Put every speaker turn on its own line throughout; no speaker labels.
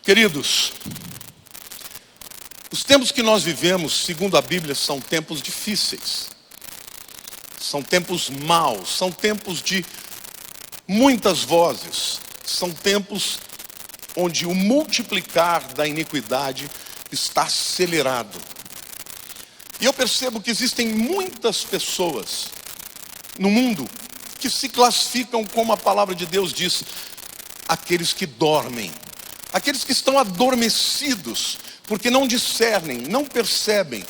Queridos, os tempos que nós vivemos, segundo a Bíblia, são tempos difíceis. São tempos maus, são tempos de muitas vozes. São tempos onde o multiplicar da iniquidade está acelerado. E eu percebo que existem muitas pessoas no mundo que se classificam, como a palavra de Deus diz, aqueles que dormem. Aqueles que estão adormecidos, porque não discernem, não percebem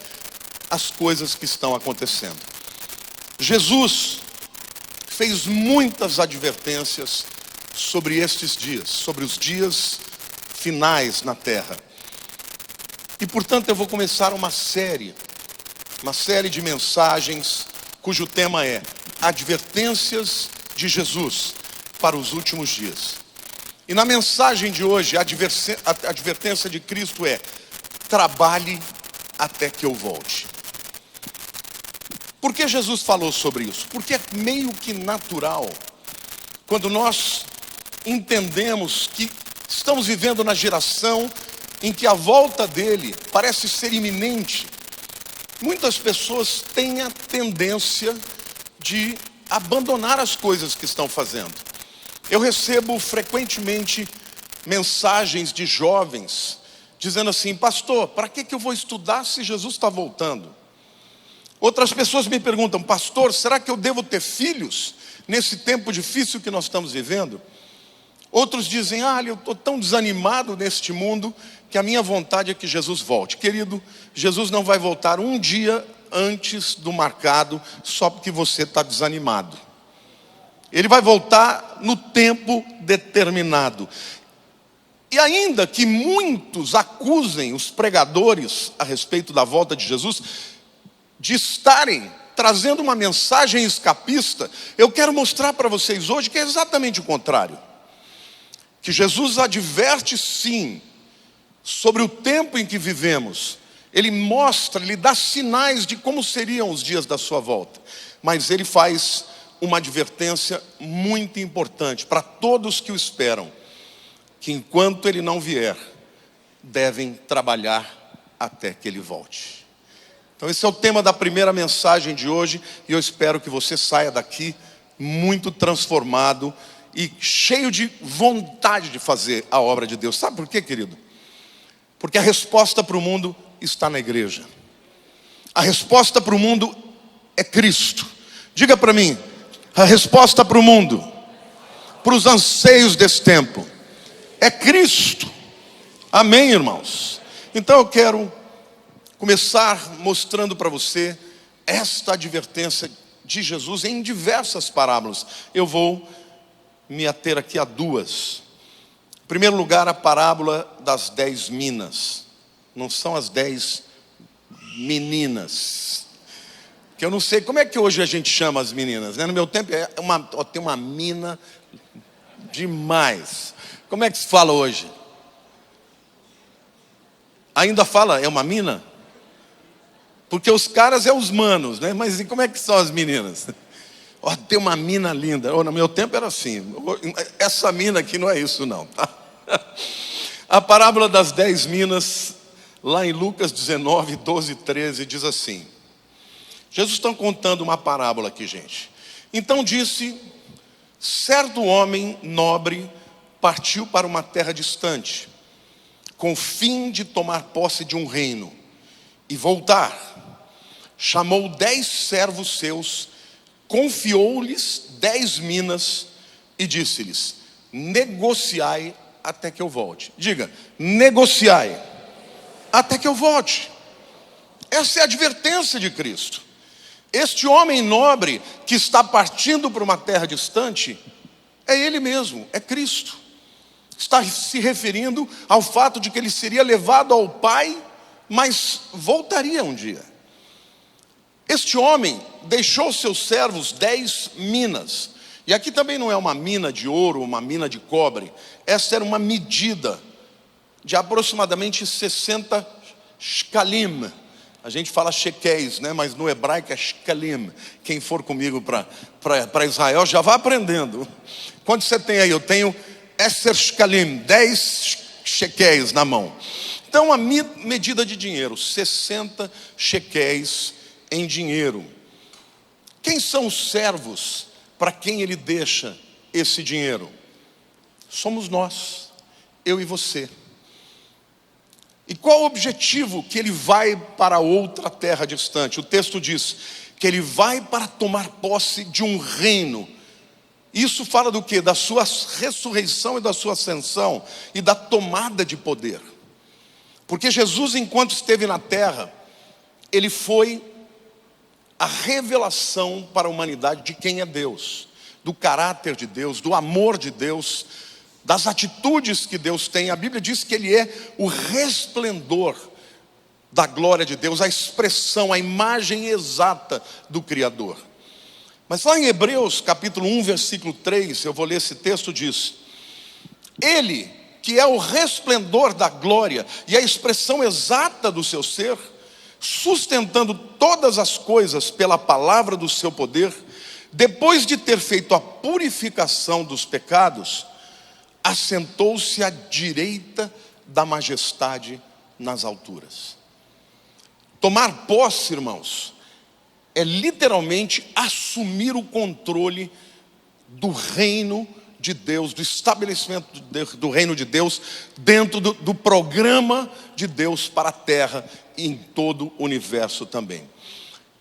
as coisas que estão acontecendo. Jesus fez muitas advertências sobre estes dias, sobre os dias finais na terra. E portanto eu vou começar uma série de mensagens cujo tema é Advertências de Jesus para os últimos dias. E na mensagem de hoje, a advertência de Cristo é: trabalhe até que eu volte. Por que Jesus falou sobre isso? Porque é meio que natural, quando nós entendemos que estamos vivendo na geração em que a volta dele parece ser iminente. Muitas pessoas têm a tendência de abandonar as coisas que estão fazendo. Eu recebo frequentemente mensagens de jovens dizendo assim: pastor, para que eu vou estudar se Jesus está voltando? Outras pessoas me perguntam: pastor, será que eu devo ter filhos nesse tempo difícil que nós estamos vivendo? Outros dizem: eu estou tão desanimado neste mundo que a minha vontade é que Jesus volte. Querido, Jesus não vai voltar um dia antes do marcado só porque você está desanimado. Ele vai voltar no tempo determinado. E ainda que muitos acusem os pregadores a respeito da volta de Jesus de estarem trazendo uma mensagem escapista, eu quero mostrar para vocês hoje que é exatamente o contrário. Que Jesus adverte sim sobre o tempo em que vivemos. Ele mostra, ele dá sinais de como seriam os dias da sua volta. Mas ele faz uma advertência muito importante para todos que o esperam: que enquanto ele não vier, devem trabalhar até que ele volte. Então esse é o tema da primeira mensagem de hoje, e eu espero que você saia daqui muito transformado e cheio de vontade de fazer a obra de Deus. Sabe por quê, querido? Porque a resposta para o mundo está na igreja. A resposta para o mundo é Cristo. Diga para mim: a resposta para o mundo, para os anseios desse tempo, é Cristo. Amém, irmãos? Então eu quero começar mostrando para você esta advertência de Jesus em diversas parábolas. Eu vou me ater aqui a duas. Em primeiro lugar, a parábola das 10 minas. Não são as 10 meninas, que eu não sei como é que hoje a gente chama as meninas, né? No meu tempo tem uma mina demais. Como é que se fala hoje? Ainda fala, é uma mina? Porque os caras é os manos, né? Mas e como é que são as meninas? Tem uma mina linda. No meu tempo era assim. Essa mina aqui não é isso não, tá? A parábola das 10 minas, lá em Lucas 19, 12 e 13, diz assim. Jesus está contando uma parábola aqui, gente. Então disse: certo homem nobre partiu para uma terra distante, com o fim de tomar posse de um reino e voltar. Chamou 10 servos seus, confiou-lhes 10 minas e disse-lhes: negociai até que eu volte. Diga: negociai até que eu volte. Essa é a advertência de Cristo. Este homem nobre que está partindo para uma terra distante é ele mesmo, é Cristo. Está se referindo ao fato de que ele seria levado ao Pai, mas voltaria um dia. Este homem deixou seus servos 10 minas. E aqui também não é uma mina de ouro, uma mina de cobre. Essa era uma medida de aproximadamente 60 shkalim. A gente fala shequéis, né? Mas no hebraico é shkalim. Quem for comigo para Israel já vai aprendendo. Quanto você tem aí? Eu tenho Esser shkalim, 10 shequéis na mão. Então a medida de dinheiro, 60 shequéis em dinheiro. Quem são os servos para quem ele deixa esse dinheiro? Somos nós, eu e você. E qual o objetivo que ele vai para outra terra distante? O texto diz que ele vai para tomar posse de um reino. Isso fala do quê? Da sua ressurreição e da sua ascensão e da tomada de poder. Porque Jesus, enquanto esteve na terra, ele foi a revelação para a humanidade de quem é Deus, do caráter de Deus, do amor de Deus, das atitudes que Deus tem. A Bíblia diz que ele é o resplendor da glória de Deus, a expressão, a imagem exata do Criador. Mas lá em Hebreus capítulo 1, versículo 3, eu vou ler esse texto, diz: ele, que é o resplendor da glória e a expressão exata do seu ser, sustentando todas as coisas pela palavra do seu poder, depois de ter feito a purificação dos pecados, assentou-se à direita da majestade nas alturas. Tomar posse, irmãos, é literalmente assumir o controle do reino de Deus, do estabelecimento do reino de Deus, dentro do programa de Deus para a terra e em todo o universo também.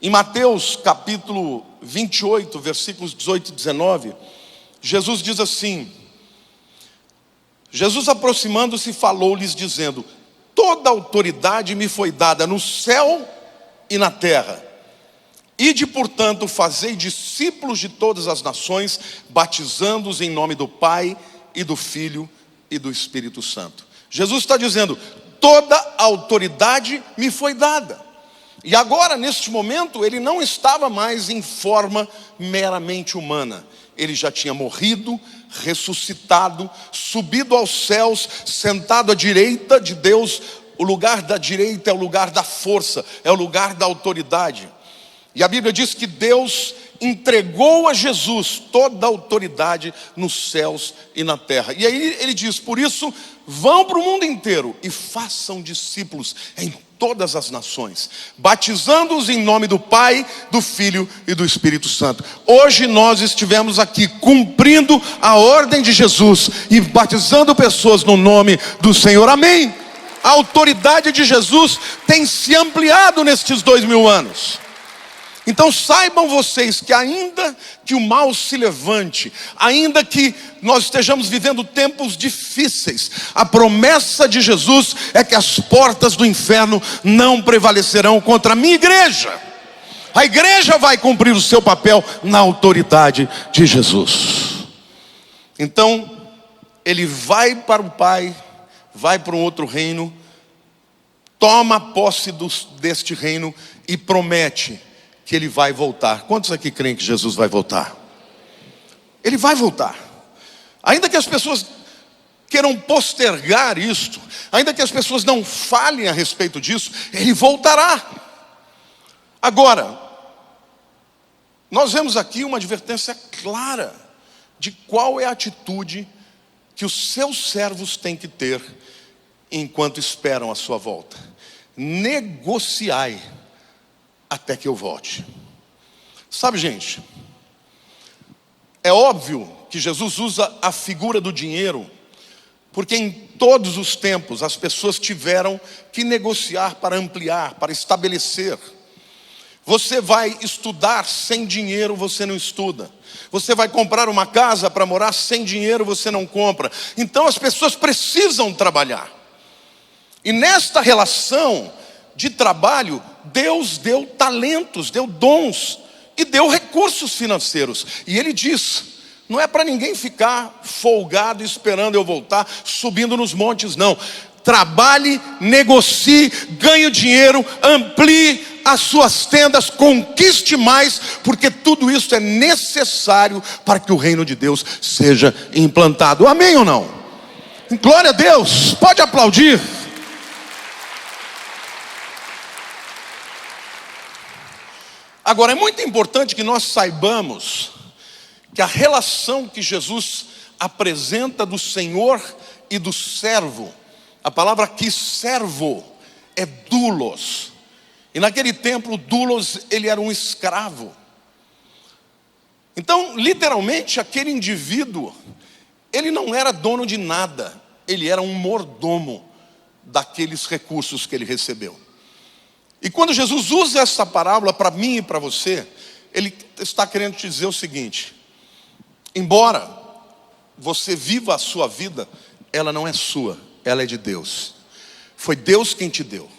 Em Mateus capítulo 28, versículos 18 e 19, Jesus diz assim: Jesus, aproximando-se, falou-lhes dizendo: toda autoridade me foi dada no céu e na terra. Ide, portanto, fazei discípulos de todas as nações, batizando-os em nome do Pai e do Filho e do Espírito Santo. Jesus está dizendo: toda autoridade me foi dada. E agora, neste momento, ele não estava mais em forma meramente humana. Ele já tinha morrido, ressuscitado, subido aos céus, sentado à direita de Deus. O lugar da direita é o lugar da força, é o lugar da autoridade. E a Bíblia diz que Deus entregou a Jesus toda a autoridade nos céus e na terra. E aí ele diz: por isso, vão para o mundo inteiro e façam discípulos em todas as nações, batizando-os em nome do Pai, do Filho e do Espírito Santo. Hoje nós estivemos aqui cumprindo a ordem de Jesus e batizando pessoas no nome do Senhor. Amém? A autoridade de Jesus tem se ampliado nestes 2000 anos. Então saibam vocês que ainda que o mal se levante, ainda que nós estejamos vivendo tempos difíceis, a promessa de Jesus é que as portas do inferno não prevalecerão contra a minha igreja. A igreja vai cumprir o seu papel na autoridade de Jesus. Então ele vai para o Pai, vai para um outro reino, toma posse deste reino e promete que ele vai voltar. Quantos aqui creem que Jesus vai voltar? Ele vai voltar. Ainda que as pessoas queiram postergar isto, ainda que as pessoas não falem a respeito disso, ele voltará. Agora, nós vemos aqui uma advertência clara de qual é a atitude que os seus servos têm que ter enquanto esperam a sua volta. Negociai até que eu volte. Sabe, gente, é óbvio que Jesus usa a figura do dinheiro, porque em todos os tempos as pessoas tiveram que negociar para ampliar, para estabelecer. Você vai estudar sem dinheiro, você não estuda. Você vai comprar uma casa para morar sem dinheiro, você não compra. Então as pessoas precisam trabalhar. E nesta relação de trabalho, Deus deu talentos, deu dons e deu recursos financeiros. E ele diz: não é para ninguém ficar folgado esperando eu voltar, subindo nos montes, não. Trabalhe, negocie, ganhe dinheiro, amplie as suas tendas, conquiste mais, porque tudo isso é necessário para que o reino de Deus seja implantado. Amém ou não? Glória a Deus, pode aplaudir. Agora, é muito importante que nós saibamos que a relação que Jesus apresenta do Senhor e do servo A palavra aqui, servo, é doulos. E naquele tempo, o doulos, ele era um escravo. Então, literalmente, aquele indivíduo, ele não era dono de nada. Ele era um mordomo daqueles recursos que ele recebeu. E quando Jesus usa essa parábola para mim e para você, ele está querendo te dizer o seguinte: embora você viva a sua vida, ela não é sua, ela é de Deus. Foi Deus quem te deu.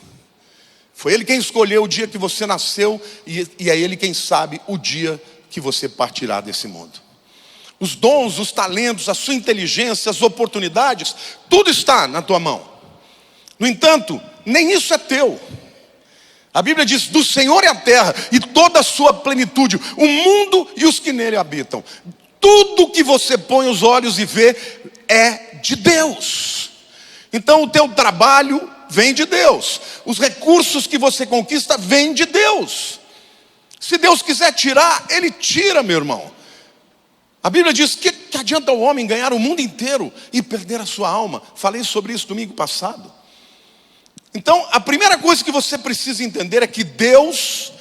Foi Ele quem escolheu o dia que você nasceu, e é Ele quem sabe o dia que você partirá desse mundo. Os dons, os talentos, a sua inteligência, as oportunidades, tudo está na tua mão. No entanto, nem isso é teu. A Bíblia diz: do Senhor é a terra e toda a sua plenitude, o mundo e os que nele habitam. Tudo que você põe os olhos e vê é de Deus. Então o teu trabalho vem de Deus. Os recursos que você conquista vêm de Deus. Se Deus quiser tirar, Ele tira, meu irmão. A Bíblia diz que adianta o homem ganhar o mundo inteiro e perder a sua alma. Falei sobre isso domingo passado. Então, a primeira coisa que você precisa entender é que Deus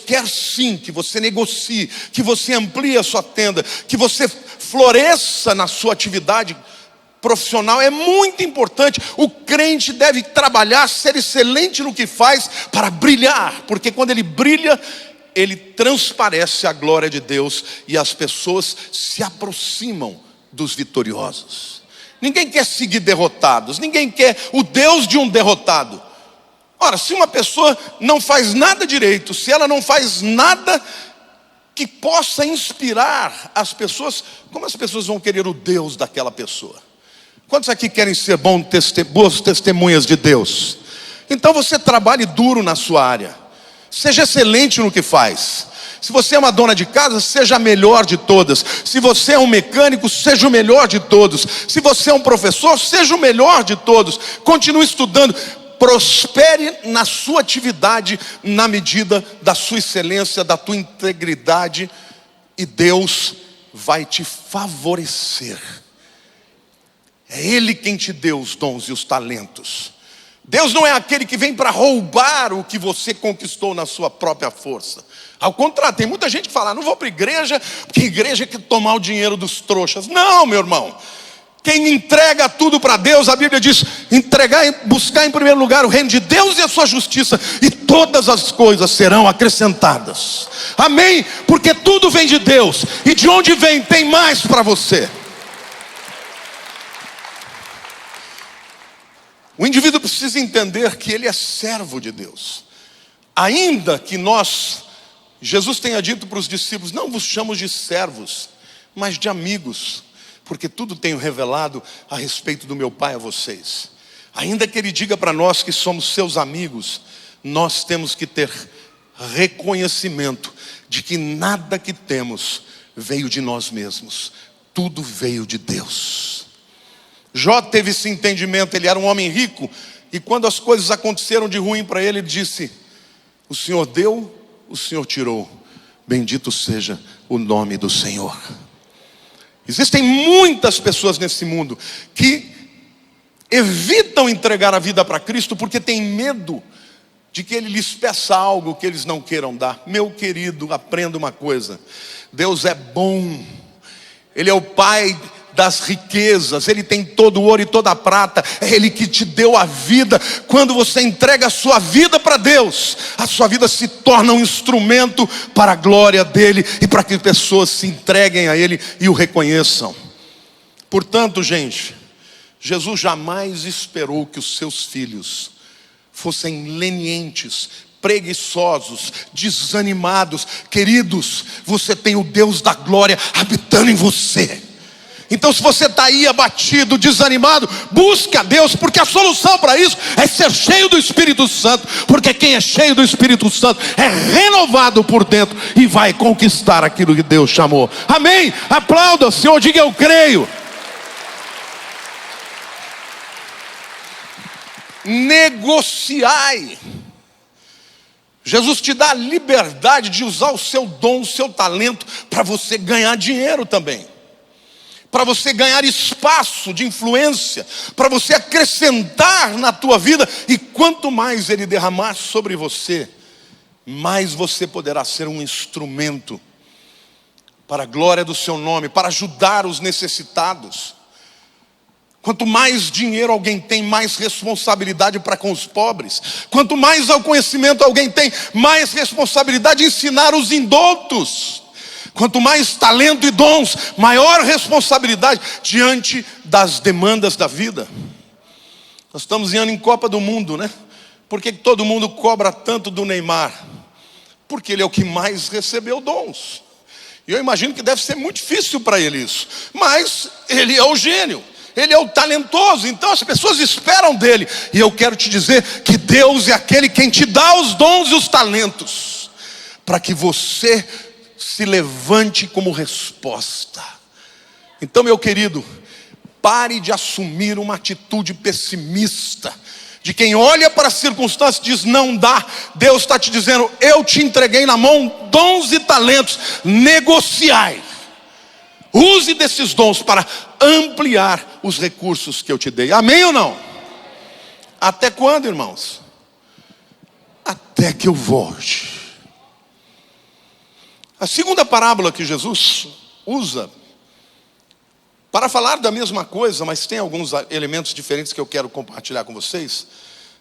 quer sim que você negocie, que você amplie a sua tenda, que você floresça na sua atividade profissional. É muito importante. O crente deve trabalhar, ser excelente no que faz para brilhar, porque quando ele brilha, ele transparece a glória de Deus e as pessoas se aproximam dos vitoriosos. Ninguém quer seguir derrotados, ninguém quer o Deus de um derrotado. Ora, se uma pessoa não faz nada direito, se ela não faz nada que possa inspirar as pessoas, como as pessoas vão querer o Deus daquela pessoa? Quantos aqui querem ser boas testemunhas de Deus? Então você trabalhe duro na sua área, seja excelente no que faz. Se você é uma dona de casa, seja a melhor de todas. Se você é um mecânico, seja o melhor de todos. Se você é um professor, seja o melhor de todos. Continue estudando. Prospere na sua atividade, na medida da sua excelência, da tua integridade, e Deus vai te favorecer. É Ele quem te deu os dons e os talentos. Deus não é aquele que vem para roubar o que você conquistou na sua própria força. Ao contrário, tem muita gente que fala: não vou para a igreja, porque a igreja quer tomar o dinheiro dos trouxas. Não, meu irmão. Quem entrega tudo para Deus, a Bíblia diz: buscar em primeiro lugar o reino de Deus e a sua justiça, e todas as coisas serão acrescentadas. Amém? Porque tudo vem de Deus, e de onde vem tem mais para você. O indivíduo precisa entender que ele é servo de Deus. Ainda que Jesus tenha dito para os discípulos: não vos chamo de servos, mas de amigos, porque tudo tenho revelado a respeito do meu Pai a vocês. Ainda que Ele diga para nós que somos seus amigos, nós temos que ter reconhecimento de que nada que temos veio de nós mesmos, tudo veio de Deus. Jó teve esse entendimento. Ele era um homem rico, e quando as coisas aconteceram de ruim para ele, ele disse: o Senhor deu, o Senhor tirou, bendito seja o nome do Senhor. Existem muitas pessoas nesse mundo que evitam entregar a vida para Cristo porque têm medo de que Ele lhes peça algo que eles não queiram dar. Meu querido, aprenda uma coisa: Deus é bom. Ele é o Pai das riquezas, Ele tem todo o ouro e toda a prata. É Ele que te deu a vida. Quando você entrega a sua vida para Deus, a sua vida se torna um instrumento para a glória dEle e para que pessoas se entreguem a Ele e o reconheçam. Portanto, gente, Jesus jamais esperou que os seus filhos fossem lenientes, preguiçosos, desanimados. Queridos, você tem o Deus da glória habitando em você. Então, se você está aí abatido, desanimado, busque a Deus, porque a solução para isso é ser cheio do Espírito Santo. Porque quem é cheio do Espírito Santo é renovado por dentro e vai conquistar aquilo que Deus chamou. Amém? Aplauda o Senhor, diga: eu creio. Negociai. Jesus te dá a liberdade de usar o seu dom, o seu talento, para você ganhar dinheiro também. para você ganhar espaço de influência, para você acrescentar na tua vida. E quanto mais Ele derramar sobre você, mais você poderá ser um instrumento para a glória do seu nome, para ajudar os necessitados. Quanto mais dinheiro alguém tem, mais responsabilidade para com os pobres. Quanto mais ao conhecimento alguém tem, mais responsabilidade de ensinar os indoutos. Quanto mais talento e dons, maior responsabilidade diante das demandas da vida. Nós estamos em ano em Copa do Mundo, né? Por que todo mundo cobra tanto do Neymar? Porque ele é o que mais recebeu dons. E eu imagino que deve ser muito difícil para ele isso. Mas ele é o gênio, ele é o talentoso, então as pessoas esperam dele. E eu quero te dizer que Deus é aquele quem te dá os dons e os talentos, para que você se levante como resposta. Então, meu querido, pare de assumir uma atitude pessimista, de quem olha para as circunstâncias e diz: não dá. Deus está te dizendo: eu te entreguei na mão dons e talentos, negociai. Use desses dons para ampliar os recursos que eu te dei. Amém ou não? Até quando, irmãos? Até que eu volte. A segunda parábola que Jesus usa para falar da mesma coisa, mas tem alguns elementos diferentes que eu quero compartilhar com vocês,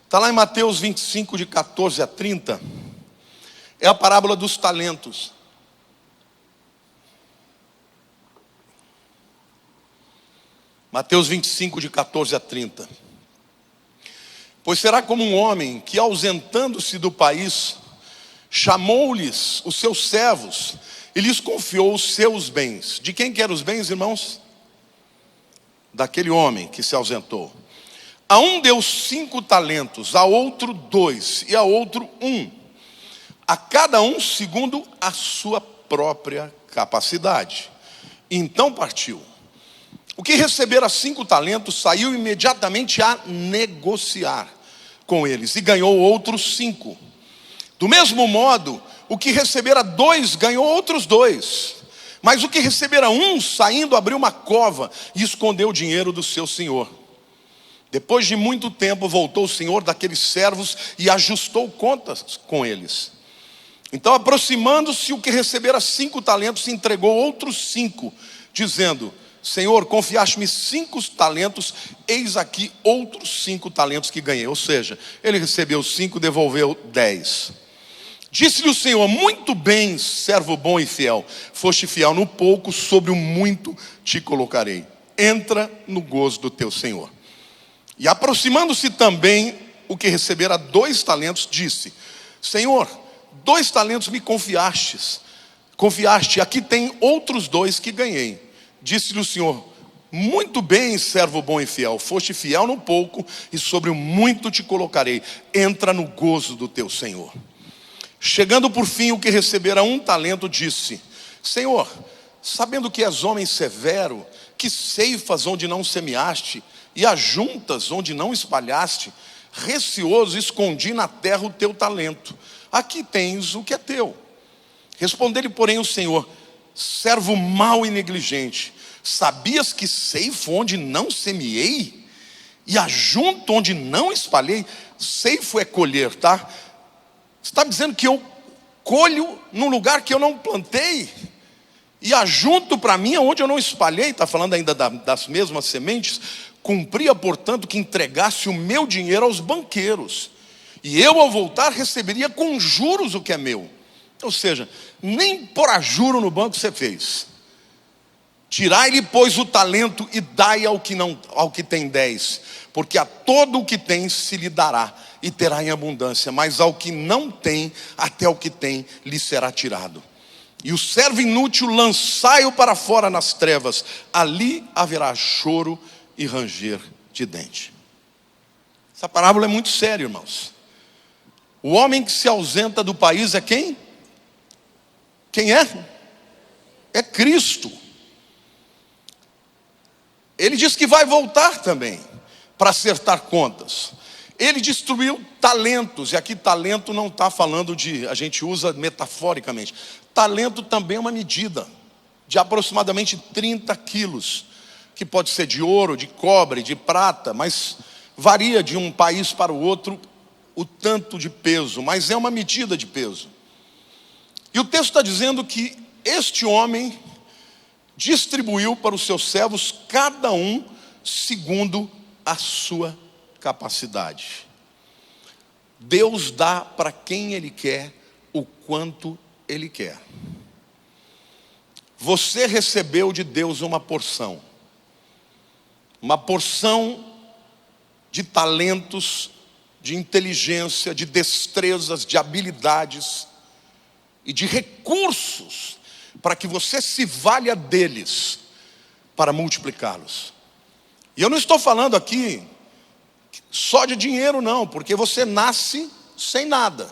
está lá em Mateus 25, de 14 a 30, é a parábola dos talentos. Mateus 25, de 14 a 30. Pois será como um homem que, ausentando-se do país, chamou-lhes os seus servos e lhes confiou os seus bens. De quem que eram os bens, irmãos? Daquele homem que se ausentou. A um deu 5 talentos, a outro 2 e a outro 1, a cada um segundo a sua própria capacidade. Então partiu. O que recebera 5 talentos saiu imediatamente a negociar com eles e ganhou outros 5. Do mesmo modo, o que recebera 2 ganhou outros 2. Mas o que recebera 1, saindo, abriu uma cova e escondeu o dinheiro do seu senhor. Depois de muito tempo, voltou o senhor daqueles servos e ajustou contas com eles. Então, aproximando-se, o que recebera 5 talentos, entregou outros 5, dizendo: Senhor, confiaste-me 5 talentos, eis aqui outros 5 talentos que ganhei. Ou seja, ele recebeu 5, devolveu 10. Disse-lhe o Senhor: muito bem, servo bom e fiel. Foste fiel no pouco, sobre o muito te colocarei. Entra no gozo do teu Senhor. E aproximando-se também o que recebera 2 talentos, disse: Senhor, 2 talentos me confiaste, aqui tem outros 2 que ganhei. Disse-lhe o Senhor: muito bem, servo bom e fiel. Foste fiel no pouco, e sobre o muito te colocarei. Entra no gozo do teu Senhor. Chegando por fim o que recebera 1 talento, disse: Senhor, sabendo que és homem severo, que ceifas onde não semeaste, e ajuntas onde não espalhaste, receoso escondi na terra o teu talento. Aqui tens o que é teu. Respondeu-lhe, porém, o Senhor: servo mau e negligente, sabias que ceifo onde não semeei, e ajunto onde não espalhei? Ceifo é colher, tá? Você está dizendo que eu colho num lugar que eu não plantei, e ajunto para mim onde eu não espalhei? Está falando ainda das mesmas sementes. Cumpria, portanto, que entregasse o meu dinheiro aos banqueiros, e eu, ao voltar, receberia com juros o que é meu. Ou seja, nem por juro no banco você fez. Tirai-lhe, pois, o talento e dai ao que tem 10, porque a todo o que tem se lhe dará e terá em abundância, mas ao que não tem, até o que tem lhe será tirado. E o servo inútil lançai-o para fora nas trevas, ali haverá choro e ranger de dente. Essa parábola é muito séria, irmãos. O homem que se ausenta do país é quem? Quem é? É Cristo. Ele diz que vai voltar também para acertar contas. Ele destruiu talentos, e aqui talento não está falando de, a gente usa metaforicamente. Talento também é uma medida de aproximadamente 30 quilos. que pode ser de ouro, de cobre, de prata, mas varia de um país para o outro o tanto de peso, mas é uma medida de peso. E o texto está dizendo que este homem distribuiu para os seus servos, cada um segundo a sua capacidade. Deus dá para quem Ele quer, o quanto Ele quer. Você recebeu de Deus uma porção de talentos, de inteligência, de destrezas, de habilidades e de recursos, para que você se valha deles para multiplicá-los. E eu não estou falando aqui só de dinheiro não, porque você nasce sem nada.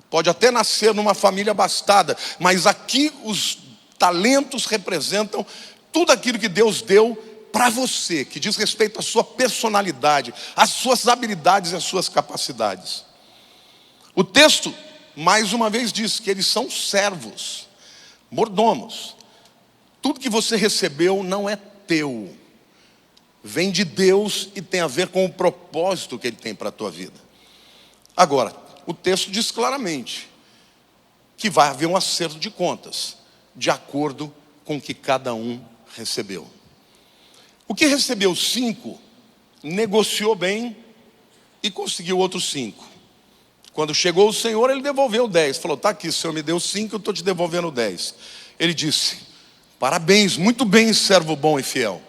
Pode até nascer numa família abastada, mas aqui os talentos representam tudo aquilo que Deus deu para você, que diz respeito à sua personalidade, às suas habilidades e às suas capacidades. O texto, mais uma vez, diz que eles são servos, mordomos. Tudo que você recebeu não é teu, vem de Deus e tem a ver com o propósito que Ele tem para a tua vida. Agora, o texto diz claramente que vai haver um acerto de contas, de acordo com o que cada um recebeu. O que recebeu 5, negociou bem e conseguiu outros 5. Quando chegou o Senhor, ele devolveu 10. Falou, está aqui, o Senhor me deu 5, eu estou te devolvendo 10. Ele disse, parabéns, muito bem, servo bom e fiel.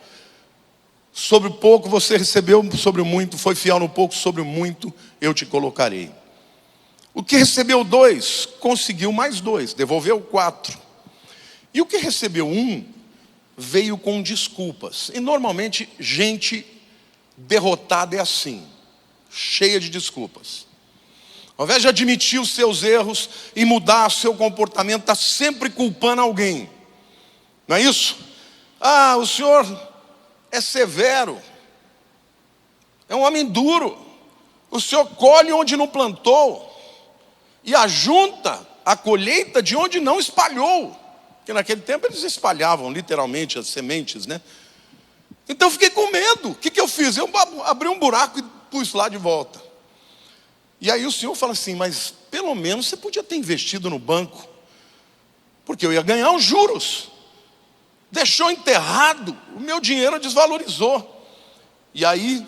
Sobre o pouco você recebeu, sobre o muito, foi fiel no pouco, sobre o muito eu te colocarei. O que recebeu 2, conseguiu mais 2, devolveu 4. E o que recebeu 1, veio com desculpas. E normalmente gente derrotada é assim, cheia de desculpas. Ao invés de admitir os seus erros e mudar seu comportamento, está sempre culpando alguém. Não é isso? Ah, o senhor é severo, é um homem duro, o senhor colhe onde não plantou e ajunta a colheita de onde não espalhou. Porque naquele tempo eles espalhavam literalmente as sementes, né? Então eu fiquei com medo. O que eu fiz? Eu abri um buraco e pus lá de volta. E aí o senhor fala assim, mas pelo menos você podia ter investido no banco, porque eu ia ganhar os juros. Deixou enterrado, o meu dinheiro desvalorizou. E aí,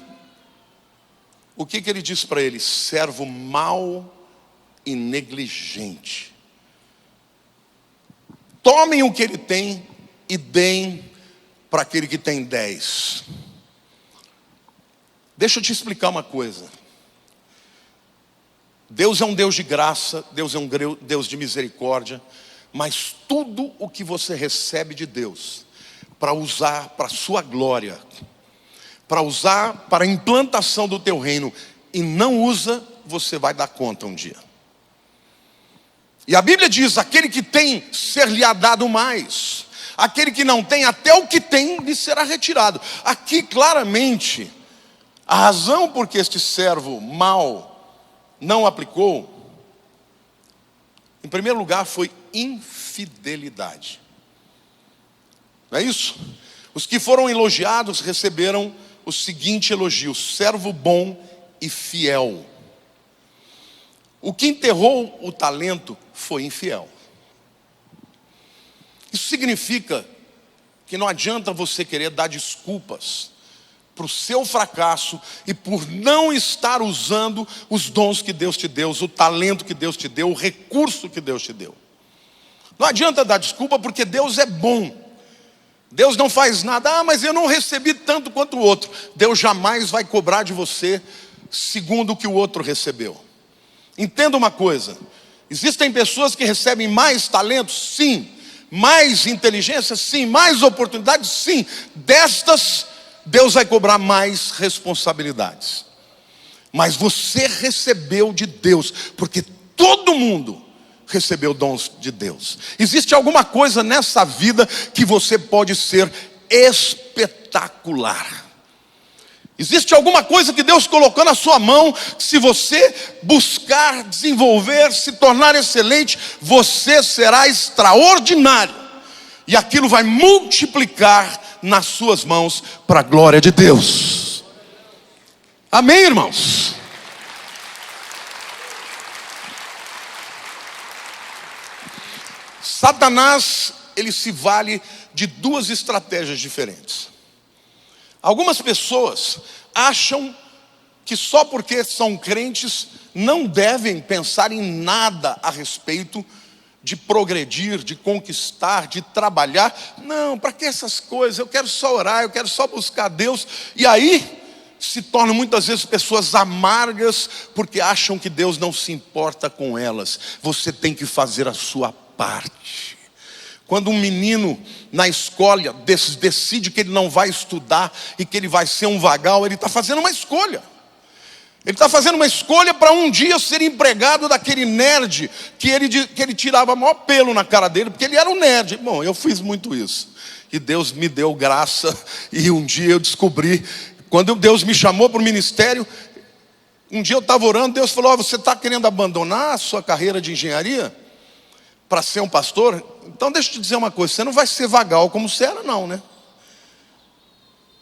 o que ele disse para ele? Servo mau e negligente. Tomem o que ele tem e deem para aquele que tem 10. Deixa eu te explicar uma coisa. Deus é um Deus de graça, Deus é um Deus de misericórdia, mas tudo o que você recebe de Deus, para usar para a sua glória, para usar para a implantação do teu reino, e não usa, você vai dar conta um dia. E a Bíblia diz, aquele que tem, ser-lhe-á dado mais. Aquele que não tem, até o que tem, lhe será retirado. Aqui claramente, a razão por que este servo mau não aplicou, em primeiro lugar, foi infidelidade. Não é isso? Os que foram elogiados receberam o seguinte elogio: servo bom e fiel. O que enterrou o talento foi infiel. Isso significa que não adianta você querer dar desculpas para o seu fracasso e por não estar usando os dons que Deus te deu, o talento que Deus te deu, o recurso que Deus te deu. Não adianta dar desculpa, porque Deus é bom. Deus não faz nada, mas eu não recebi tanto quanto o outro. Deus jamais vai cobrar de você segundo o que o outro recebeu. Entenda uma coisa, existem pessoas que recebem mais talentos, sim, mais inteligência, sim, mais oportunidades, sim. Destas, Deus vai cobrar mais responsabilidades. Mas você recebeu de Deus, porque todo mundo recebeu dons de Deus. Existe alguma coisa nessa vida que você pode ser espetacular. Existe alguma coisa que Deus colocou na sua mão, que se você buscar, desenvolver, se tornar excelente, você será extraordinário. e aquilo vai multiplicar nas suas mãos para a glória de Deus. Amém, irmãos? Satanás, ele se vale de duas estratégias diferentes. Algumas pessoas acham que só porque são crentes não devem pensar em nada a respeito de progredir, de conquistar, de trabalhar. Não, para que essas coisas? Eu quero só orar, eu quero só buscar Deus. E aí se tornam muitas vezes pessoas amargas, porque acham que Deus não se importa com elas. Você tem que fazer a sua parte. Quando um menino na escola decide que ele não vai estudar e que ele vai ser um vagal, ele está fazendo uma escolha. Ele está fazendo uma escolha para um dia ser empregado daquele nerd que ele tirava maior pelo na cara dele, porque ele era um nerd. Bom, eu fiz muito isso. E Deus me deu graça. E um dia eu descobri, quando Deus me chamou para o ministério, um dia eu estava orando, Deus falou: você está querendo abandonar a sua carreira de engenharia para ser um pastor? Então deixa eu te dizer uma coisa, você não vai ser vagal como você era não, né?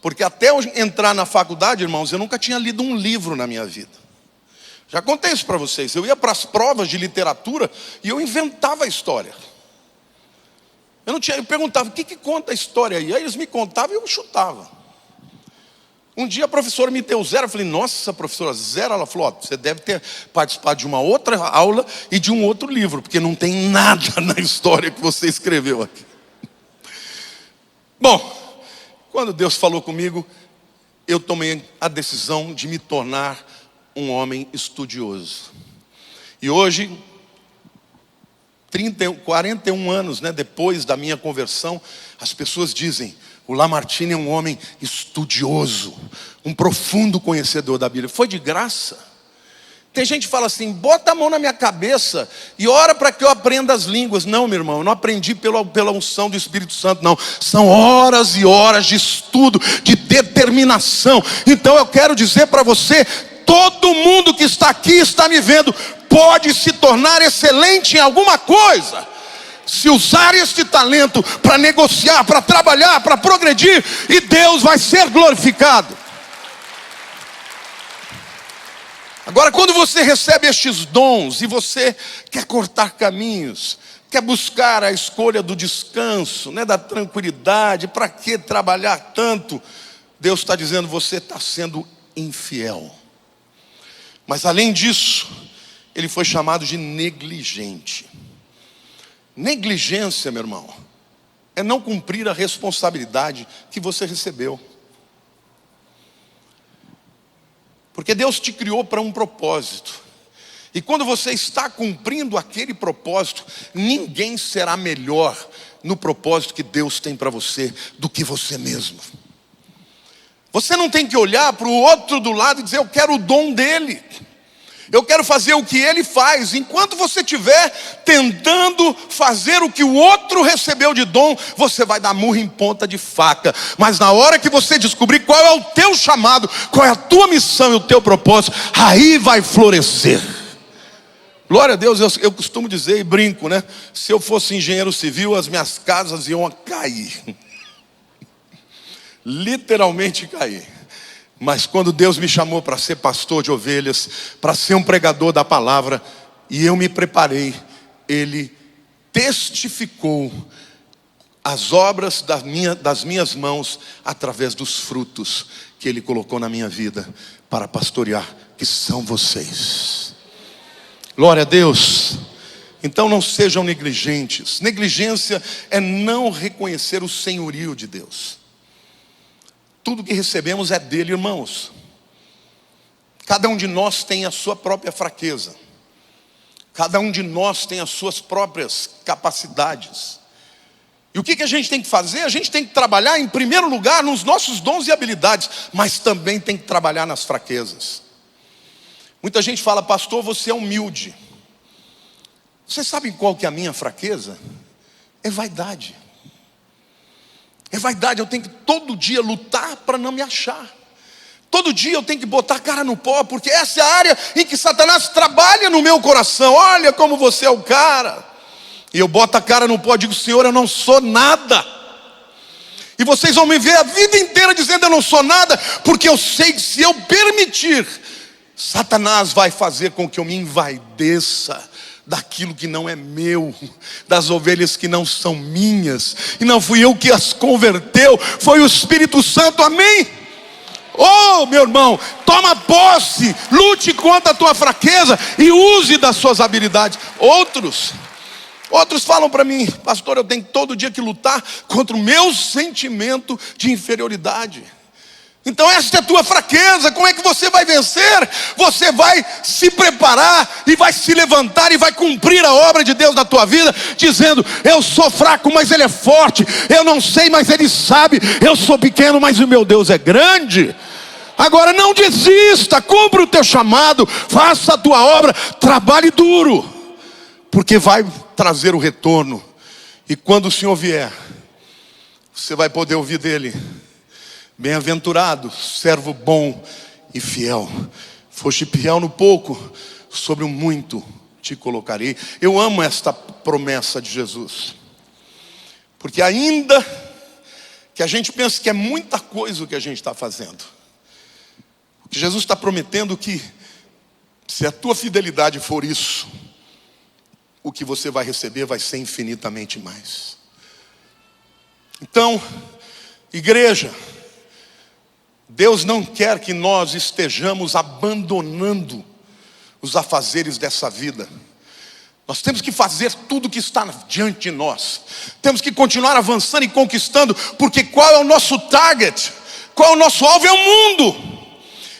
Porque até eu entrar na faculdade, irmãos, eu nunca tinha lido um livro na minha vida. Já contei isso para vocês. Eu ia para as provas de literatura e eu inventava a história. Eu perguntava, o que conta a história aí? Aí eles me contavam e eu chutava. Um dia a professora me deu zero. Eu falei, nossa, professora, zero? Ela falou, você deve ter participado de uma outra aula e de um outro livro, porque não tem nada na história que você escreveu aqui. Bom, quando Deus falou comigo, eu tomei a decisão de me tornar um homem estudioso. E hoje, 41 anos, depois da minha conversão, as pessoas dizem, o Lamartine é um homem estudioso, um profundo conhecedor da Bíblia. Foi de graça. Tem gente que fala assim, bota a mão na minha cabeça e ora para que eu aprenda as línguas. Não, meu irmão, eu não aprendi pela unção do Espírito Santo, não. São horas e horas de estudo, de determinação. Então eu quero dizer para você, todo mundo que está aqui, está me vendo, pode se tornar excelente em alguma coisa. Se usar este talento para negociar, para trabalhar, para progredir, e Deus vai ser glorificado. Agora, quando você recebe estes dons e você quer cortar caminhos, quer buscar a escolha do descanso, da tranquilidade, para que trabalhar tanto? Deus está dizendo, você está sendo infiel. Mas além disso, ele foi chamado de negligente. Negligência, meu irmão, é não cumprir a responsabilidade que você recebeu. Porque Deus te criou para um propósito. E quando você está cumprindo aquele propósito, ninguém será melhor no propósito que Deus tem para você do que você mesmo. Você não tem que olhar para o outro do lado e dizer, eu quero o dom dele. Eu quero fazer o que ele faz. Enquanto você estiver tentando fazer o que o outro recebeu de dom, você vai dar murro em ponta de faca. Mas na hora que você descobrir qual é o teu chamado, qual é a tua missão e o teu propósito, aí vai florescer. Glória a Deus. Eu costumo dizer e brinco, se eu fosse engenheiro civil, as minhas casas iam cair. Literalmente cair. Mas quando Deus me chamou para ser pastor de ovelhas, para ser um pregador da palavra, e eu me preparei, Ele testificou as obras das minhas mãos, através dos frutos que Ele colocou na minha vida, para pastorear, que são vocês. Glória a Deus. Então não sejam negligentes. Negligência é não reconhecer o senhorio de Deus. Tudo que recebemos é dele, irmãos. Cada um de nós tem a sua própria fraqueza. Cada um de nós tem as suas próprias capacidades. E o que a gente tem que fazer? A gente tem que trabalhar em primeiro lugar nos nossos dons e habilidades, mas também tem que trabalhar nas fraquezas. Muita gente fala, pastor, você é humilde. Vocês sabem qual que é a minha fraqueza? É vaidade. É vaidade, eu tenho que todo dia lutar para não me achar. Todo dia eu tenho que botar a cara no pó, porque essa é a área em que Satanás trabalha no meu coração. Olha como você é o cara. E eu boto a cara no pó e digo: Senhor, eu não sou nada. E vocês vão me ver a vida inteira dizendo: eu não sou nada, porque eu sei que se eu permitir, Satanás vai fazer com que eu me envaideça daquilo que não é meu, das ovelhas que não são minhas. E não fui eu que as converteu, foi o Espírito Santo, amém? Oh, meu irmão, toma posse, lute contra a tua fraqueza e use das suas habilidades. Outros falam para mim: pastor, eu tenho todo dia que lutar contra o meu sentimento de inferioridade. Então essa é a tua fraqueza. Como é que você vai vencer? Você vai se preparar e vai se levantar e vai cumprir a obra de Deus na tua vida, dizendo: eu sou fraco, mas Ele é forte. Eu não sei, mas Ele sabe. Eu sou pequeno, mas o meu Deus é grande. Agora não desista, cumpra o teu chamado, faça a tua obra, trabalhe duro, porque vai trazer o retorno. E quando o Senhor vier, você vai poder ouvir dele: bem-aventurado, servo bom e fiel. Foste fiel no pouco, sobre o muito te colocarei. Eu amo esta promessa de Jesus, porque ainda que a gente pense que é muita coisa o que a gente está fazendo, porque Jesus está prometendo que, se a tua fidelidade for isso, o que você vai receber vai ser infinitamente mais. Então, igreja, Deus não quer que nós estejamos abandonando os afazeres dessa vida. Nós temos que fazer tudo que está diante de nós. Temos que continuar avançando e conquistando, porque qual é o nosso target? Qual é o nosso alvo? É o mundo.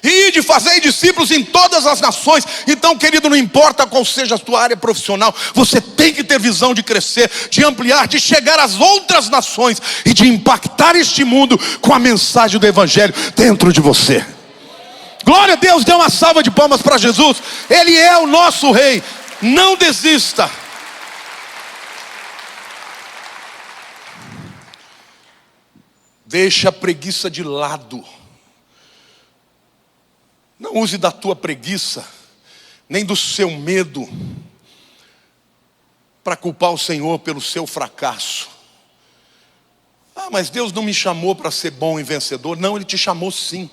E de fazer discípulos em todas as nações. Então, querido, não importa qual seja a tua área profissional, você tem que ter visão de crescer, de ampliar, de chegar às outras nações e de impactar este mundo com a mensagem do Evangelho dentro de você. Glória a Deus, dê uma salva de palmas para Jesus. Ele é o nosso Rei. Não desista. Deixa a preguiça de lado. Não use da tua preguiça, nem do seu medo, para culpar o Senhor pelo seu fracasso. Ah, mas Deus não me chamou para ser bom e vencedor. Não, Ele te chamou sim.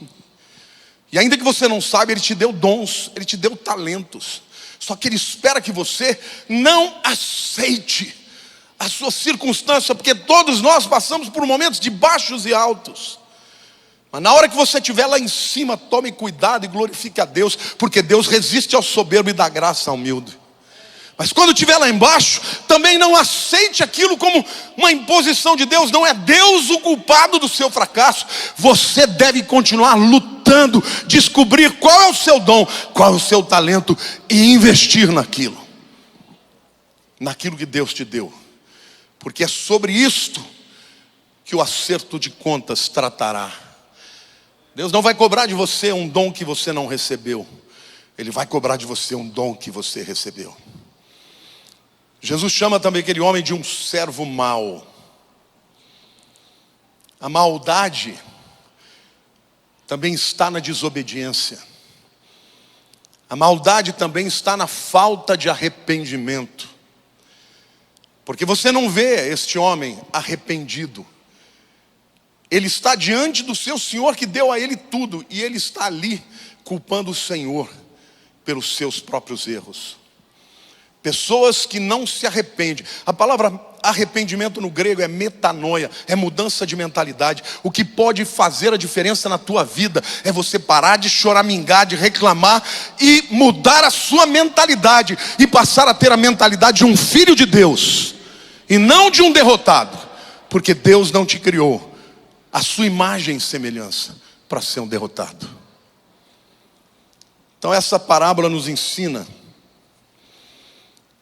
E ainda que você não saiba, Ele te deu dons, Ele te deu talentos. Só que Ele espera que você não aceite a sua circunstância, porque todos nós passamos por momentos de baixos e altos. Mas na hora que você estiver lá em cima, tome cuidado e glorifique a Deus, porque Deus resiste ao soberbo e dá graça ao humilde. Mas quando estiver lá embaixo, também não aceite aquilo como uma imposição de Deus. Não é Deus o culpado do seu fracasso. Você deve continuar lutando, descobrir qual é o seu dom, qual é o seu talento e investir naquilo que Deus te deu. Porque é sobre isto que o acerto de contas tratará. Deus não vai cobrar de você um dom que você não recebeu. Ele vai cobrar de você um dom que você recebeu. Jesus chama também aquele homem de um servo mau. A maldade também está na desobediência. A maldade também está na falta de arrependimento. Porque você não vê este homem arrependido. Ele está diante do seu Senhor que deu a ele tudo, e ele está ali culpando o Senhor pelos seus próprios erros. Pessoas que não se arrependem. A palavra arrependimento no grego é metanoia, é mudança de mentalidade. O que pode fazer a diferença na tua vida é você parar de choramingar, de reclamar e mudar a sua mentalidade e passar a ter a mentalidade de um filho de Deus e não de um derrotado, porque Deus não te criou a sua imagem e semelhança para ser um derrotado. Então essa parábola nos ensina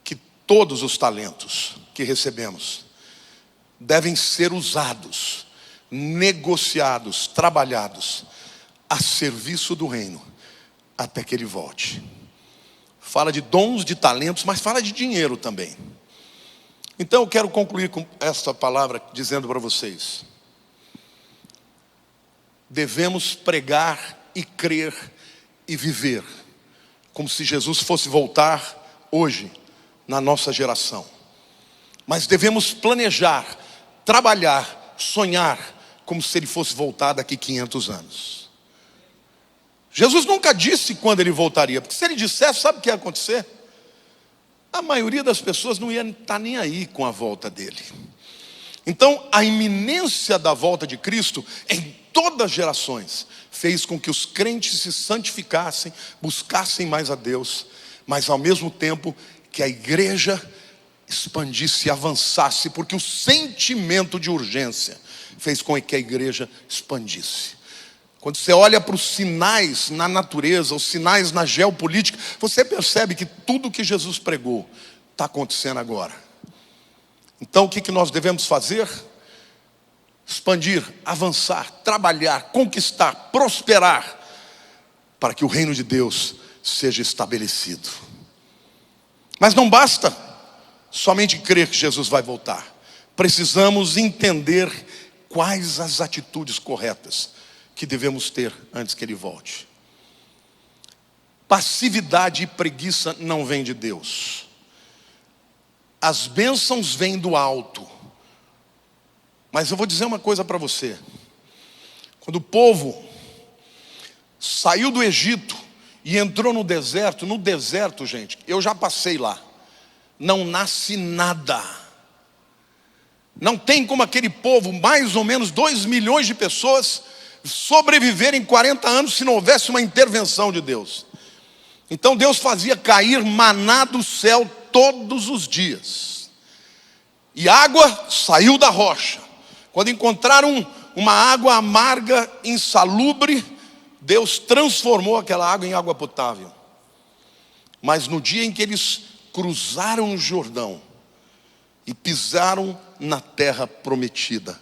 que todos os talentos que recebemos devem ser usados, negociados, trabalhados a serviço do reino até que Ele volte. Fala de dons, de talentos, mas fala de dinheiro também. Então eu quero concluir com esta palavra dizendo para vocês: devemos pregar e crer e viver como se Jesus fosse voltar hoje na nossa geração. Mas devemos planejar, trabalhar, sonhar, como se ele fosse voltar daqui 500 anos. Jesus nunca disse quando ele voltaria, porque se ele dissesse, sabe o que ia acontecer? A maioria das pessoas não ia estar nem aí com a volta dele. Então, a iminência da volta de Cristo em todas as gerações fez com que os crentes se santificassem, buscassem mais a Deus, mas ao mesmo tempo que a igreja expandisse e avançasse, porque o sentimento de urgência fez com que a igreja expandisse. Quando você olha para os sinais na natureza, os sinais na geopolítica, você percebe que tudo que Jesus pregou está acontecendo agora. Então o que nós devemos fazer? Expandir, avançar, trabalhar, conquistar, prosperar, para que o reino de Deus seja estabelecido. Mas não basta somente crer que Jesus vai voltar. Precisamos entender quais as atitudes corretas que devemos ter antes que ele volte. Passividade e preguiça não vêm de Deus. As bênçãos vêm do alto. Mas eu vou dizer uma coisa para você. Quando o povo saiu do Egito e entrou no deserto, gente, eu já passei lá, não nasce nada. Não tem como aquele povo, mais ou menos 2 milhões de pessoas, sobreviver em 40 anos se não houvesse uma intervenção de Deus. Então Deus fazia cair maná do céu todos os dias, e água saiu da rocha. Quando encontraram uma água amarga, insalubre, Deus transformou aquela água em água potável. Mas no dia em que eles cruzaram o Jordão e pisaram na terra prometida,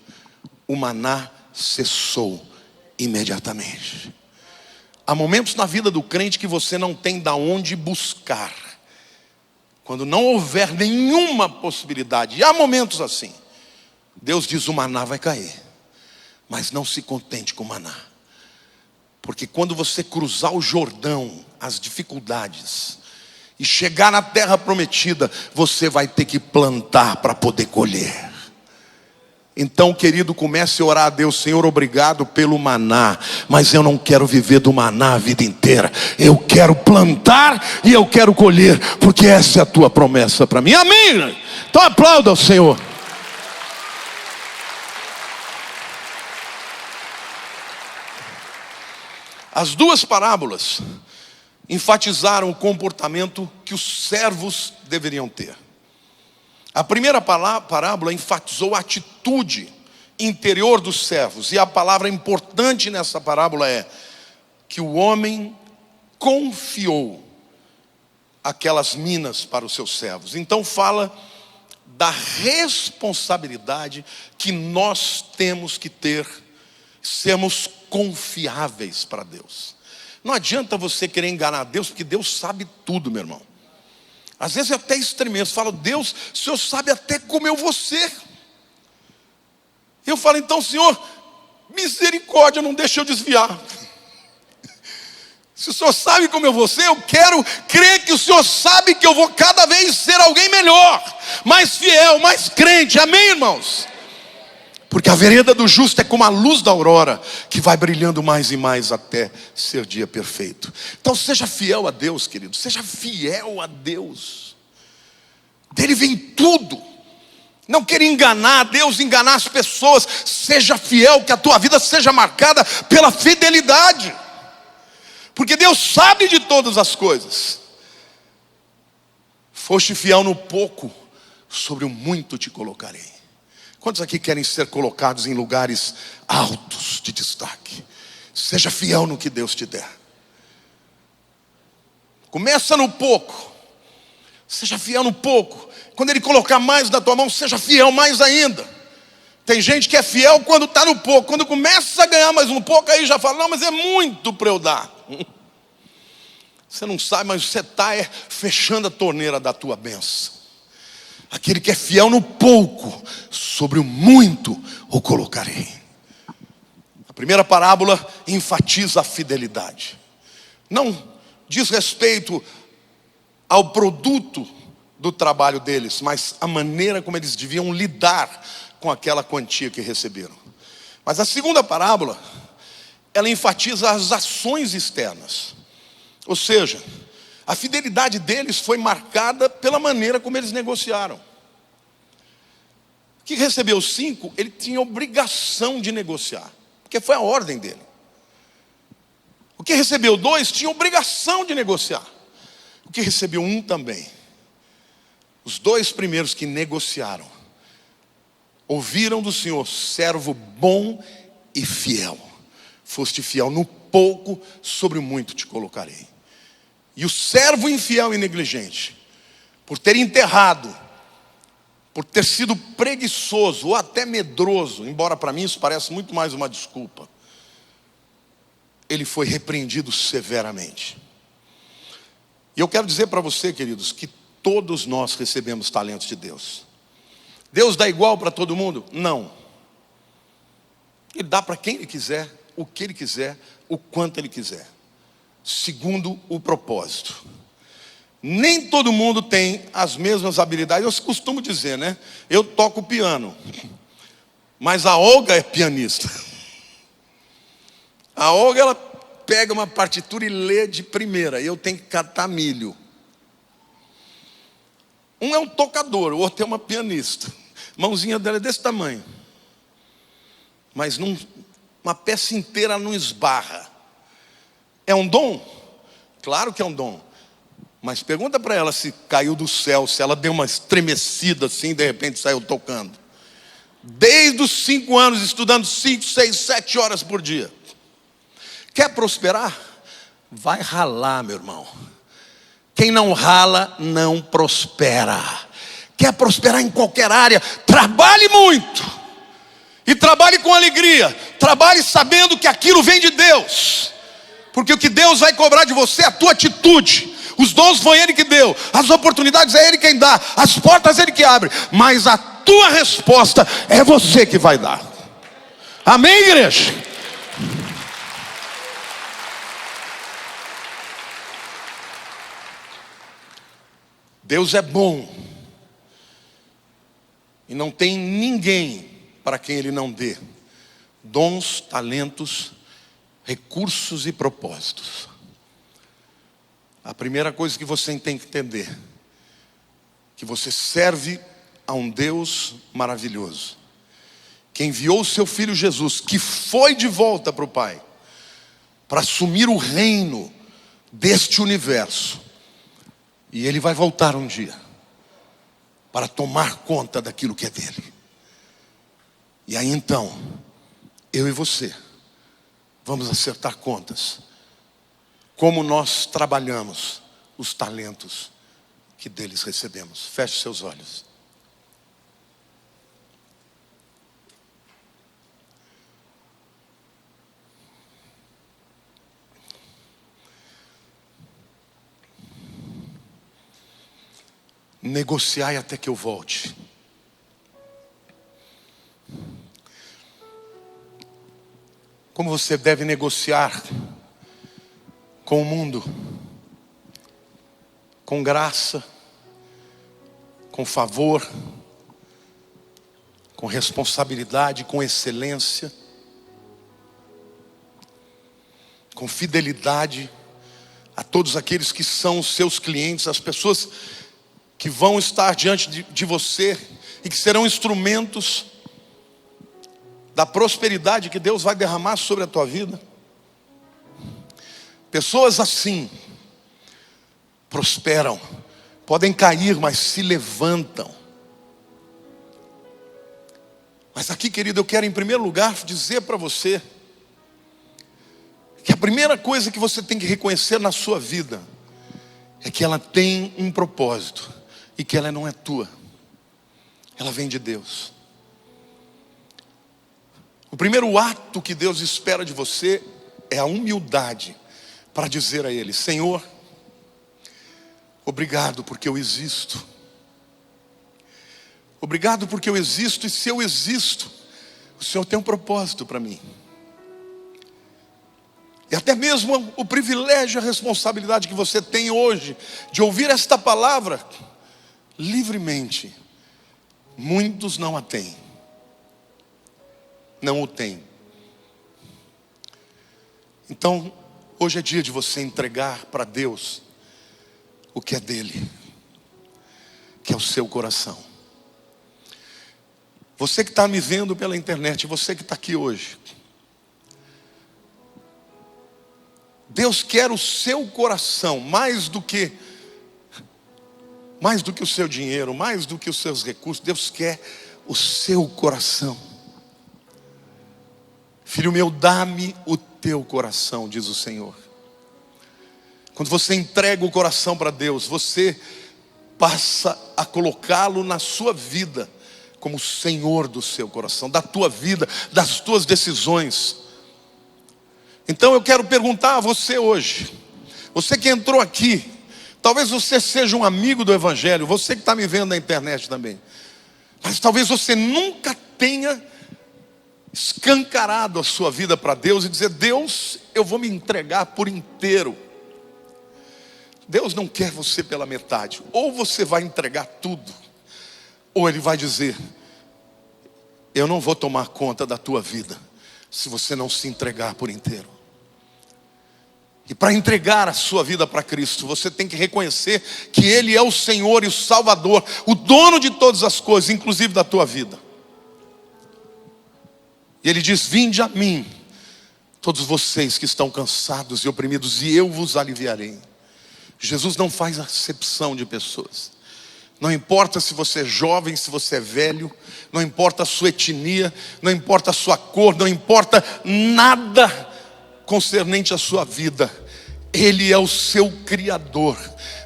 o maná cessou imediatamente. Há momentos na vida do crente que você não tem de onde buscar, quando não houver nenhuma possibilidade. E há momentos assim, Deus diz: o maná vai cair, mas não se contente com o maná, porque quando você cruzar o Jordão, as dificuldades, e chegar na terra prometida, você vai ter que plantar para poder colher. Então, querido, comece a orar a Deus: Senhor, obrigado pelo maná, mas eu não quero viver do maná a vida inteira. Eu quero plantar e eu quero colher, porque essa é a tua promessa para mim. Amém? Então aplauda ao Senhor. As duas parábolas enfatizaram o comportamento que os servos deveriam ter. A primeira parábola enfatizou a atitude interior dos servos. E a palavra importante nessa parábola é que o homem confiou aquelas minas para os seus servos. Então fala da responsabilidade que nós temos que ter, sermos confiáveis para Deus. Não adianta você querer enganar Deus, porque Deus sabe tudo, meu irmão. Às vezes eu até estremeço, falo: Deus, o Senhor sabe até como eu vou ser. Eu falo: então, Senhor, misericórdia, não deixa eu desviar. Se o Senhor sabe como eu vou ser, eu quero crer que o Senhor sabe que eu vou cada vez ser alguém melhor, mais fiel, mais crente. Amém, irmãos? Porque a vereda do justo é como a luz da aurora, que vai brilhando mais e mais até ser dia perfeito. Então seja fiel a Deus, querido. Seja fiel a Deus. Dele vem tudo. Não queira enganar Deus, enganar as pessoas. Seja fiel, que a tua vida seja marcada pela fidelidade. Porque Deus sabe de todas as coisas. Foste fiel no pouco, sobre o muito te colocarei. Quantos aqui querem ser colocados em lugares altos de destaque? Seja fiel no que Deus te der. Começa no pouco. Seja fiel no pouco. Quando Ele colocar mais na tua mão, seja fiel mais ainda. Tem gente que é fiel quando está no pouco. Quando começa a ganhar mais um pouco, aí já fala: não, mas é muito para eu dar. Você não sabe, mas você está fechando a torneira da tua bênção. Aquele que é fiel no pouco, sobre o muito o colocarei. A primeira parábola enfatiza a fidelidade. Não diz respeito ao produto do trabalho deles, mas a maneira como eles deviam lidar com aquela quantia que receberam. Mas a segunda parábola, ela enfatiza as ações externas. Ou seja, a fidelidade deles foi marcada pela maneira como eles negociaram. O que recebeu 5, ele tinha obrigação de negociar, porque foi a ordem dele. O que recebeu 2 tinha obrigação de negociar. O que recebeu 1 também. Os 2 primeiros que negociaram, ouviram do Senhor: servo bom e fiel. Foste fiel no pouco, sobre o muito te colocarei. E o servo infiel e negligente, por ter enterrado, por ter sido preguiçoso ou até medroso, embora para mim isso pareça muito mais uma desculpa, ele foi repreendido severamente. E eu quero dizer para você, queridos, que todos nós recebemos talentos de Deus. Deus dá igual para todo mundo? Não. Ele dá para quem Ele quiser, o que Ele quiser, o quanto Ele quiser, segundo o propósito. Nem todo mundo tem as mesmas habilidades. Eu costumo dizer, né? Eu toco piano, mas a Olga é pianista. A Olga, ela pega uma partitura e lê de primeira, e eu tenho que catar milho. Um é um tocador, o outro é uma pianista. Mãozinha dela é desse tamanho, mas uma peça inteira não esbarra. É um dom? Claro que é um dom. Mas pergunta para ela se caiu do céu, se ela deu uma estremecida assim, de repente saiu tocando. Desde os 5 anos, estudando 5, 6, 7 horas por dia. Quer prosperar? Vai ralar, meu irmão. Quem não rala, não prospera. Quer prosperar em qualquer área? Trabalhe muito. E trabalhe com alegria. Trabalhe sabendo que aquilo vem de Deus. Porque o que Deus vai cobrar de você é a tua atitude. Os dons foi Ele que deu, as oportunidades é Ele quem dá, as portas é Ele que abre, mas a tua resposta é você que vai dar. Amém, igreja? Deus é bom, e não tem ninguém para quem Ele não dê dons, talentos, recursos e propósitos. A primeira coisa que você tem que entender, que você serve a um Deus maravilhoso, que enviou o seu Filho Jesus, que foi de volta para o Pai, para assumir o reino deste universo. E Ele vai voltar um dia, para tomar conta daquilo que é dele. E aí então, eu e você, vamos acertar contas. Como nós trabalhamos os talentos que deles recebemos. Feche seus olhos. Negociai até que eu volte. Como você deve negociar com o mundo? Com graça, com favor, com responsabilidade, com excelência, com fidelidade a todos aqueles que são os seus clientes, as pessoas que vão estar diante de você e que serão instrumentos da prosperidade que Deus vai derramar sobre a tua vida. Pessoas assim prosperam, podem cair, mas se levantam. Mas aqui, querido, eu quero em primeiro lugar dizer para você que a primeira coisa que você tem que reconhecer na sua vida é que ela tem um propósito e que ela não é tua, ela vem de Deus. O primeiro ato que Deus espera de você é a humildade para dizer a Ele: Senhor, obrigado porque eu existo. Obrigado porque eu existo, e se eu existo, o Senhor tem um propósito para mim. E até mesmo o privilégio e a responsabilidade que você tem hoje de ouvir esta palavra, livremente, muitos não a têm. Não o têm. Então, hoje é dia de você entregar para Deus o que é dele, que é o seu coração. Você que está me vendo pela internet, você que está aqui hoje, Deus quer o seu coração mais do que o seu dinheiro, mais do que os seus recursos. Deus quer o seu coração. Filho meu, dá-me o teu coração, diz o Senhor. Quando você entrega o coração para Deus, você passa a colocá-lo na sua vida como Senhor do seu coração, da tua vida, das tuas decisões. Então eu quero perguntar a você hoje, você que entrou aqui, talvez você seja um amigo do Evangelho, você que está me vendo na internet também, mas talvez você nunca tenha escancarado a sua vida para Deus e dizer: Deus, eu vou me entregar por inteiro. Deus não quer você pela metade. Ou você vai entregar tudo, ou Ele vai dizer: eu não vou tomar conta da tua vida se você não se entregar por inteiro. E para entregar a sua vida para Cristo, você tem que reconhecer que Ele é o Senhor e o Salvador, o dono de todas as coisas, inclusive da tua vida. E Ele diz: vinde a mim, todos vocês que estão cansados e oprimidos, e eu vos aliviarei. Jesus não faz acepção de pessoas. Não importa se você é jovem, se você é velho, não importa a sua etnia, não importa a sua cor, não importa nada concernente à sua vida. Ele é o seu Criador,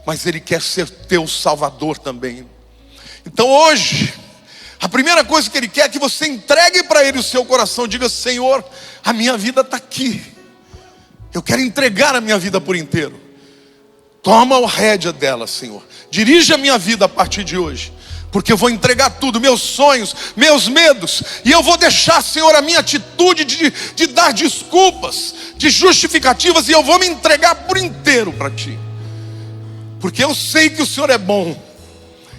mas Ele quer ser teu Salvador também. Então hoje, a primeira coisa que Ele quer é que você entregue para Ele o seu coração. Diga: Senhor, a minha vida está aqui, eu quero entregar a minha vida por inteiro. Toma a rédea dela, Senhor. Dirige a minha vida a partir de hoje, porque eu vou entregar tudo, meus sonhos, meus medos, e eu vou deixar, Senhor, a minha atitude de dar desculpas, de justificativas, e eu vou me entregar por inteiro para Ti, porque eu sei que o Senhor é bom,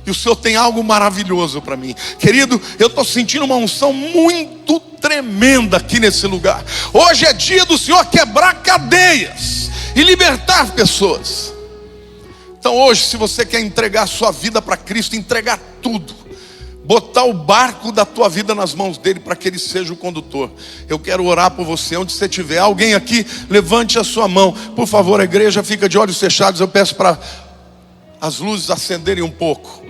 e o Senhor tem algo maravilhoso para mim. Querido, eu estou sentindo uma unção muito tremenda aqui nesse lugar. Hoje é dia do Senhor quebrar cadeias e libertar pessoas. Então hoje, se você quer entregar a sua vida para Cristo, entregar tudo, botar o barco da tua vida nas mãos dele para que ele seja o condutor, eu quero orar por você. Onde você estiver, alguém aqui, levante a sua mão. Por favor, a igreja fica de olhos fechados. Eu peço para as luzes acenderem um pouco.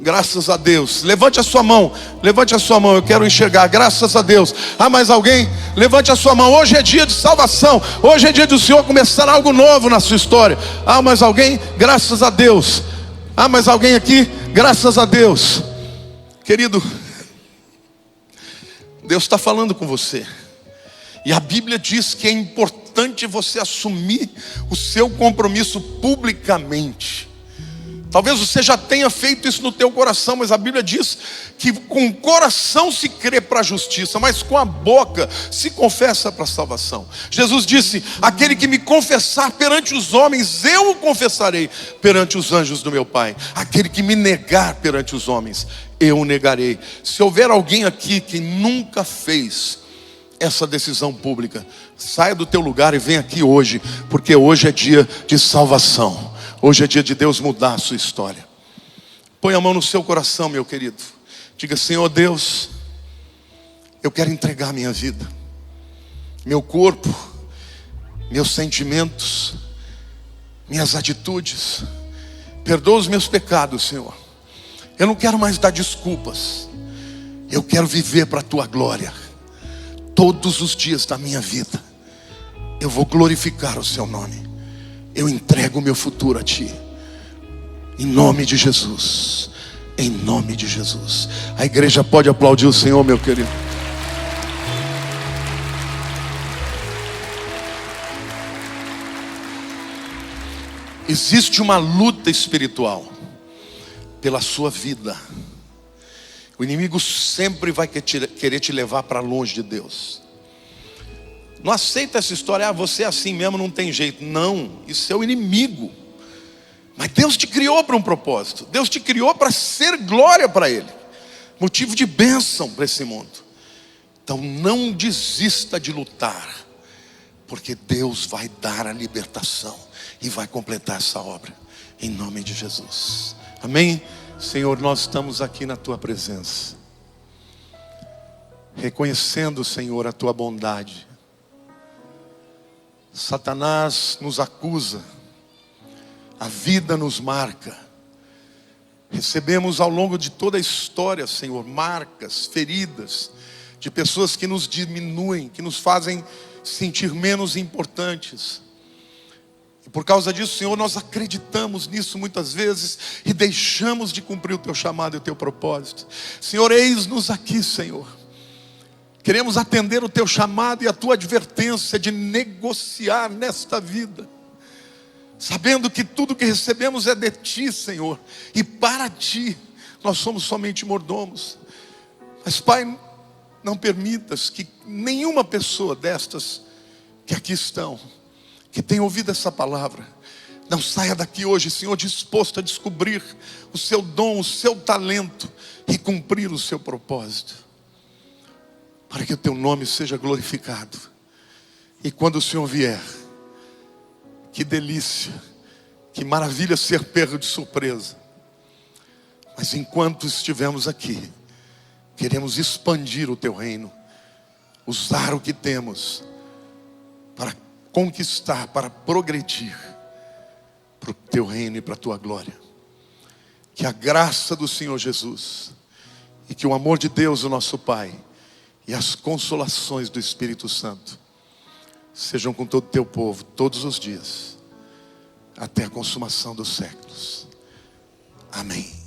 Graças a Deus. Levante a sua mão. Levante a sua mão. Eu quero enxergar. Graças a Deus. Há mais alguém? Levante a sua mão. Hoje é dia de salvação. Hoje é dia do Senhor começar algo novo na sua história. Há mais alguém? Graças a Deus. Há mais alguém aqui? Graças a Deus. Querido, Deus está falando com você. E a Bíblia diz que é importante você assumir o seu compromisso publicamente. Talvez você já tenha feito isso no teu coração, mas a Bíblia diz que com o coração se crê para a justiça, mas com a boca se confessa para a salvação. Jesus disse: aquele que me confessar perante os homens, eu o confessarei perante os anjos do meu Pai. Aquele que me negar perante os homens, eu o negarei. Se houver alguém aqui que nunca fez essa decisão pública, saia do teu lugar e vem aqui hoje, porque hoje é dia de salvação. Hoje é dia de Deus mudar a sua história. Põe a mão no seu coração, meu querido. Diga: Senhor Deus, eu quero entregar minha vida, meu corpo, meus sentimentos, minhas atitudes. Perdoa os meus pecados, Senhor. Eu não quero mais dar desculpas. Eu quero viver para a Tua glória. Todos os dias da minha vida eu vou glorificar o Seu nome. Eu entrego o meu futuro a Ti, em nome de Jesus. Em nome de Jesus. A igreja pode aplaudir o Senhor, meu querido. Existe uma luta espiritual pela sua vida. O inimigo sempre vai querer te levar para longe de Deus. Não aceita essa história: você é assim mesmo, não tem jeito. Não, isso é o inimigo. Mas Deus te criou para um propósito. Deus te criou para ser glória para Ele, motivo de bênção para esse mundo. Então não desista de lutar, porque Deus vai dar a libertação e vai completar essa obra, em nome de Jesus. Amém? Senhor, nós estamos aqui na Tua presença, reconhecendo, Senhor, a Tua bondade. Satanás nos acusa, a vida nos marca. Recebemos ao longo de toda a história, Senhor, marcas, feridas de pessoas que nos diminuem, que nos fazem sentir menos importantes. E por causa disso, Senhor, nós acreditamos nisso muitas vezes e deixamos de cumprir o Teu chamado e o Teu propósito. Senhor, eis-nos aqui, Senhor. Queremos atender o Teu chamado e a Tua advertência de negociar nesta vida, sabendo que tudo que recebemos é de Ti, Senhor, e para Ti nós somos somente mordomos. Mas, Pai, não permitas que nenhuma pessoa destas que aqui estão, que tem ouvido essa palavra, não saia daqui hoje, Senhor, disposto a descobrir o Seu dom, o Seu talento e cumprir o Seu propósito, para que o Teu nome seja glorificado. E quando o Senhor vier, que delícia, que maravilha ser pego de surpresa. Mas enquanto estivermos aqui, queremos expandir o Teu reino, usar o que temos para conquistar, para progredir para o Teu reino e para a Tua glória. Que a graça do Senhor Jesus e que o amor de Deus, o nosso Pai, e as consolações do Espírito Santo sejam com todo o Teu povo todos os dias, até a consumação dos séculos. Amém.